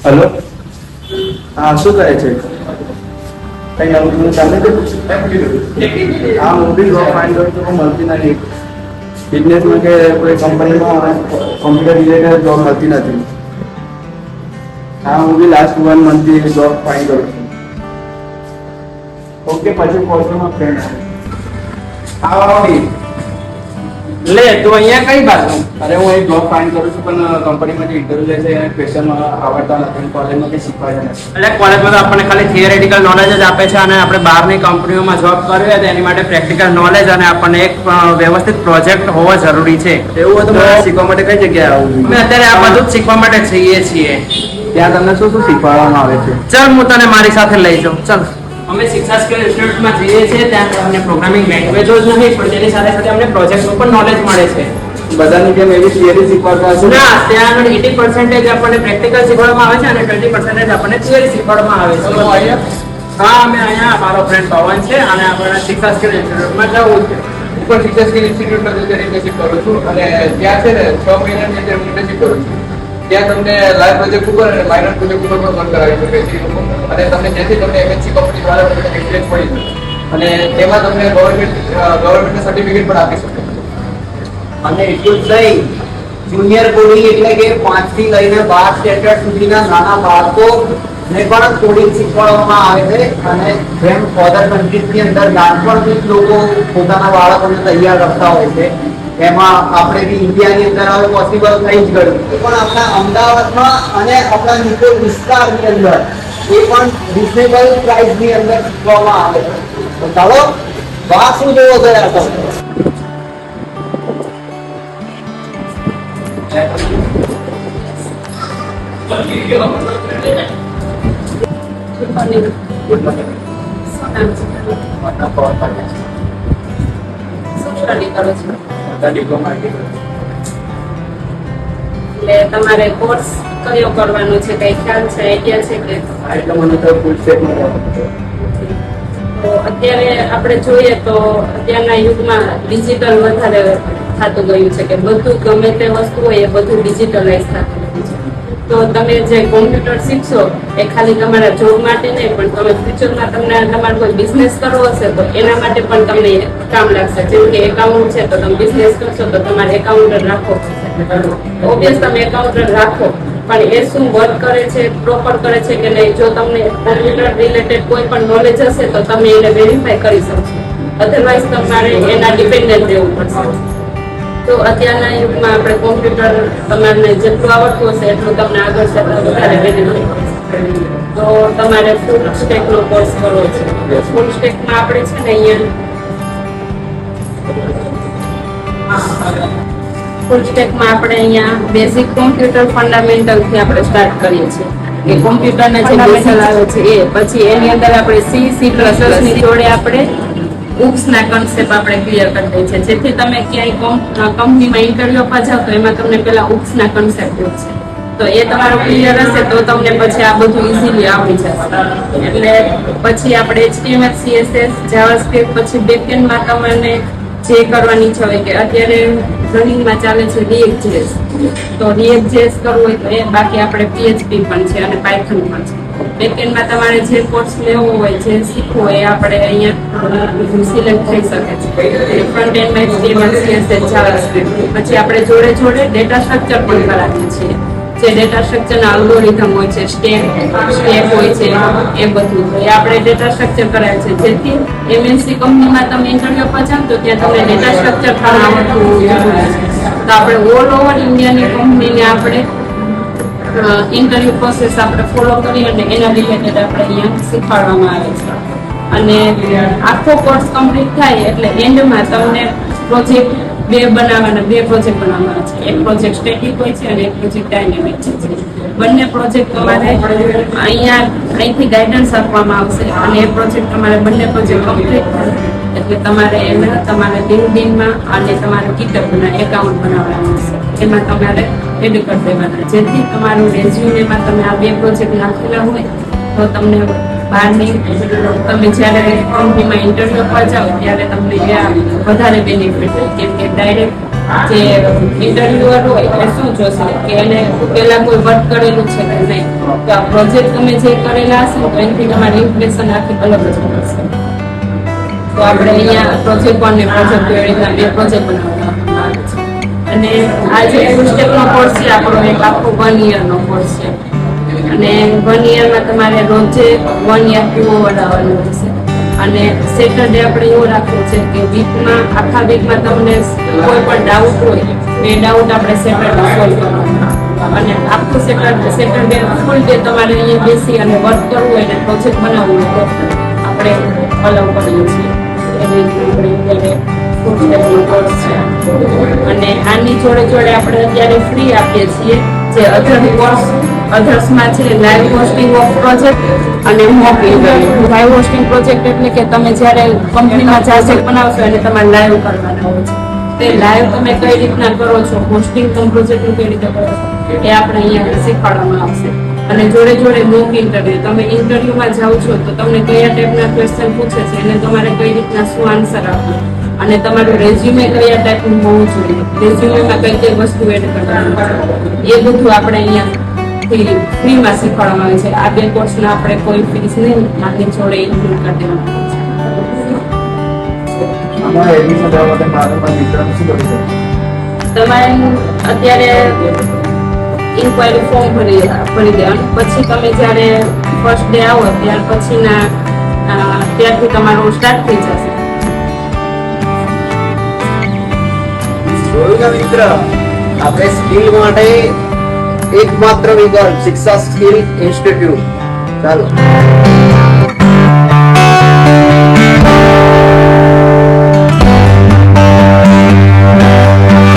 Hello हाँ શું કરે છે કઈ નવું જૂનું ચાલે છે હા હું બી જોબ ફાઇન્ડ કરું છું મળતી નથી બિઝનેસમાં કે કોઈ કંપનીમાં કોમ્પ્યુટર રિલેટેડ જોબ મળતી નથી હા હું બી લાસ્ટ 1 મંથથી જોબ ફાઇન્ડ કરું છું ઓકે પછી પોસ્ટમાં ફ્રેન્ડ લે તું અહીંયા કઈ બાજુ? અરે હું એક જોબ ફાઇન્ડ કરું છું પણ કંપનીમાં જે ઇન્ટરવ્યુ લે છે એને ક્વેશ્ચન આવડતા નથી કોલેજમાં કંઈ શીખવાડે નથી એટલે કોલેજમાં તો આપણને ખાલી થિયરેટિકલ નોલેજ જ આપે છે અને આપણે બહારની કંપનીઓમાં જોબ કરવી હોય તો એની માટે પ્રેક્ટિકલ નોલેજ અને આપણને એક વ્યવસ્થિત પ્રોજેક્ટ હોવો જરૂરી છે. એવું હોય તો મારે શીખવા માટે કઈ જગ્યાએ આવવું? અમે અત્યારે આ બધું જ શીખવા માટે જઈએ છીએ. ત્યાં તમને શું શું શીખવાડવામાં આવે છે? ચાલ હું તને મારી સાથે લઈ જાઉં. ચાલ અમે શિક્ષા સ્કિલ ઇન્સ્ટિટ્યૂટમાં જઈએ છીએ ત્યાં અમને પ્રોગ્રામિંગ લેંગ્વેજો જ નહીં પણ તેની સાથે સાથે અમને પ્રોજેક્ટનું પણ નોલેજ મળે છે. બધાની જેમ એવી થિયરી શીખવાડતા હશે ના, ત્યાં આગળ 80% આપણને પ્રેક્ટિકલ શીખવાડવામાં આવે છે અને 20% આપણને થિયરી શીખવાડવામાં આવે છે. હા, અમે અહીંયા મારો ફ્રેન્ડ પવન છે અને આપણે શિક્ષા સ્કિલ ઇન્સ્ટિટ્યૂટમાં જવું છે. હું પણ શિક્ષા સ્કિલ ઇન્સ્ટિટ્યૂટમાં ઇન્ટર્નશિપ કરું છું અને ત્યાં છે ને 6 મહિનાની અંદર ઇન્ટર્નશિપ કરું છું. ત્યાં તમને લાઈવ પ્રોજેક્ટ ઉપર અને માઇનર પ્રોજેક્ટ ઉપર પણ વર્ક કરાવી શકે છે અને તમને જેથી તમને એમએનસી કંપની દ્વારા તમને એક્સપિરિયન્સ મળી શકે અને તેમાં તમને ગવર્મેન્ટનું સર્ટિફિકેટ પણ આપી શકે. અને એટલું જ નહીં, જુનિયર કોડિંગ એટલે કે 5 થી લઈને 12 સ્ટેન્ડર્ડ સુધીના નાના બાળકોને પણ કોડિંગ શીખવાડવામાં આવે છે અને જેમ ફોરેન કન્ટ્રીઝની અંદર નાનપણથી જ લોકો પોતાના બાળકોને તૈયાર કરતા હોય છે એમાં આપણે બી ઇન્ડિયાની અંદર હવે પોસિબલ થઈ જ ગયું પણ આપણા અમદાવાદમાં અને આપણા નિકોલ વિસ્તારની અંદર એ પણ રિઝનેબલ પ્રાઇસની અંદર શીખવામાં આવે છે. તો ચાલો બહાર શું જોવો છો યાર તમે? તમારે કોર્સ કયો કરવાનો છે, કઈ ખ્યાલ છે, આઈડિયા છે કે? એટલે મને તો ફૂલ સ્ટેકમાં તો અત્યારે આપણે જોઈએ તો અત્યારના યુગમાં ડિજિટલ વધારે થતું ગયું છે કે બધું ગમે તે વસ્તુ હોય એ બધું ડિજિટલાઇઝ થતું ગયું છે. તો તમે જે કોમ્પ્યુટર શીખશો એ ખાલી તમારા જોબ માટે નહીં પણ તમે ફ્યુચરમાં તમને તમારો કોઈ બિઝનેસ કરવો હશે તો એના માટે પણ તમને કામ લાગશે. જેમ કે એકાઉન્ટ છે તો તમે બિઝનેસ કરશો તો તમારે એકાઉન્ટર રાખવો પડશે. ઓબ્વિયસ તમે એકાઉન્ટર રાખો પણ એ શું વર્ક કરે છે, પ્રોપર કરે છે કે નહીં, જો તમને કોમ્પ્યુટર રિલેટેડ કોઈ પણ નોલેજ હશે તો તમે એને વેરીફાઈ કરી શકશો. અધરવાઇઝ તમારે એના ડિપેન્ડન્ટ રહેવું પડશે. તો અત્યારના યુગમાં આપણે કોમ્પ્યુટર તમારે જેટલું આવડતું હશે એટલું તમને આગળ જતા વધારે વેરીફાઈ કરશે. તો તમારે ફૂલ સ્ટેકનો કોર્સ કરવો છે. ફૂલ સ્ટેકમાં આપણે છે ને અહીંયા ફૂલ સ્ટેકમાં આપણે અહીંયા બેઝિક કોમ્પ્યુટર ફંડામેન્ટલથી આપણે સ્ટાર્ટ કરીએ છીએ કે કોમ્પ્યુટરના જે બેઝિક આવે છે એ પછી એની અંદર આપણે સી પ્લસ ની જોડે આપણે ઉપ્સના કન્સેપ્ટ આપણે ક્લિયર કરી દઈએ છીએ જેથી તમે ક્યાંય કંપનીમાં ઇન્ટરવ્યુ આપવા જાઓ તો એમાં તમને પેલા ઉપ્સના કન્સેપ્ટ છે તો એ તમારો ક્લિયર હશે તો તમને પછી આ બધું ઇઝીલી આવડી જશે. એટલે પછી આપણે HTML, CSS, જાવાસ્ક્રિપ્ટ પછી બેકએન્ડમાં તમને જે કરવાની ઈચ્છા હોય કે અત્યારે રનિંગમાં ચાલે છે React.js તો React.js કરવું હોય તો એ બાકી આપણે PHP પણ છે અને Python પણ છે. બેકએન્ડમાં તમારે જે કોર્સ લેવો હોય જે શીખવું હોય આપણે અહીંયા સિલેક્ટ થઈ શકે છે. ફ્રન્ટ એન્ડમાં HTML, CSS, જાવાસ્ક્રિપ્ટ પછી આપણે જોડે જોડે ડેટા સ્ટ્રક્ચર પણ કરાવીએ છીએ. જે ડેટા સ્ટ્રક્ચરના અલ્ગોરિધમ હોય છે, સ્ટેપ હોય છે એ બધું એ આપણે ડેટા સ્ટ્રક્ચર કરાવે છે જેથી એમએનસી કંપનીમાં તમે ઇન્ટરવ્યુ આપવા જાઓ તો ત્યાં તમને ડેટા સ્ટ્રક્ચર પણ આવડતું જરૂરી છે. તો આપણે ઓલ ઓવર ઇન્ડિયાની કંપનીને આપણે ઇન્ટરવ્યુ પ્રોસેસ આપણે ફોલો કરી અને એના રિલેટેડ આપણે અહીંયા શીખવાડવામાં આવે છે. અને આખો કોર્સ કમ્પ્લીટ થાય એટલે એન્ડમાં તમને પ્રોજેક્ટ બે પ્રોજેક્ટ બનાવવાના છે. એક પ્રોજેક્ટ સ્ટેટિક હોય છે અને એક પ્રોજેક્ટ ડાયનેમિક છે. બંને પ્રોજેક્ટ તમારે અહીંથી ગાઈડન્સ આપવામાં આવશે અને એ પ્રોજેક્ટ તમારે બંને પ્રોજેક્ટ કમ્પ્લીટ થાય એટલે તમારે એમાં તમારે LinkedIn-માં અને તમારે GitHub-ના એકાઉન્ટ બનાવવાનું હશે. એમાં તમારે એડ કરી દેવાના જેથી તમારું રેઝ્યુમેમાં તમે આ બે પ્રોજેક્ટ નાખેલા હોય તો તમને બહારની તમે જ્યારે કંપનીમાં ઇન્ટરવ્યુ આપવા જાઓ ત્યારે તમને વધારે બેનિફિટ હોય કેમ કે ડાયરેક્ટ જે ઇન્ટરવ્યુઅર હોય એ શું જોશે કે એને પહેલા કોઈ વર્ક કરેલું છે કે નહીં. તો આ પ્રોજેક્ટ તમે જે કરેલા હશે તો એનાથી તમારી ઇમ્પ્રેશન આખી અલગ જ પડશે. તો આપણે અહીંયા પ્રોજેક્ટ 1 ને પ્રોજેક્ટ 2 એવી રીતના 2 પ્રોજેક્ટ બનાવવામાં આવે છે. અને આ જે ફૂલ સ્ટેકનો કોર્સ છે આપણો એક આખો 1 યરનો કોર્સ છે. અને 1 યરમાં તમારે રોજે 1 યર પૂરો વડાવવાનું રહેશે. અને સેટરડે આપણે એવું રાખ્યું છે કે વીકમાં આખા વીકમાં તમને કોઈ પણ ડાઉટ હોય એ ડાઉટ આપણે સેટરડે સોલ્વ કરવાનો. અને આખું સેટરડે ફૂલ ડે તમારે અહીંયા બેસી અને વર્ક કરવું હોય અને પ્રોજેક્ટ બનાવવું હોય તો આપણે અલાઉ કરીએ છીએ. એવી રીતે આપણે ફૂલ સ્ટેકનો કોર્સ છે. અને આની જોડે જોડે આપણે અત્યારે ફ્રી આપીએ છીએ જે અધર્સમાં છે લાઈવ હોસ્ટિંગ ઓફ પ્રોજેક્ટ અને mock interview. Live hosting project એટલે કે તમે જ્યારે કંપનીમાં પ્રોજેક્ટ બનાવશો એને તમારે લાઈવ કરવાના હોય છે. તે લાઈવ તમે કઈ રીતના કરો છો, હોસ્ટિંગ પ્રોજેક્ટનું કઈ રીતે કરો છો એ આપણે અહીંયા શીખવાડવામાં આવશે. અને જોડે જોડે મોક ઇન્ટરવ્યુ, તમે ઇન્ટરવ્યુમાં જાઓ છો તો તમને કયા ટાઈપના ક્વેશ્ચન પૂછે છે એને તમારે કઈ રીતના શું આન્સર આપવો અને તમારું રેઝ્યુમે કયા ટાઈપનું હોવું જોઈએ, રેઝ્યુમેમાં કઈ કઈ વસ્તુ એડ કરવાની એ બધું આપણે અહીંયા ફ્રીમાં શીખવાડવામાં આવે છે. આ 2 કોર્સના આપણે કોઈ ફીસ નહીં આની જોડે ઇન્ક્લુડ કરી દેવામાં આમાં એડમિશન લેવા માટે મારા મિત્રને શું કરી શકે? તમારે અત્યારે ઇન્ક્વાયરી ફોર્મ ભરી દેવાનું. પછી તમે જ્યારે ફર્સ્ટ ડે આવો ત્યાર પછીના ત્યારથી તમારું સ્ટાર્ટ થઈ જશે. જોયું ને મિત્ર, આપણે સ્કિલ માટે એકમાત્ર વિકલ્પ શિક્ષા સ્કિલ ઇન્સ્ટિટ્યૂટ. ચાલો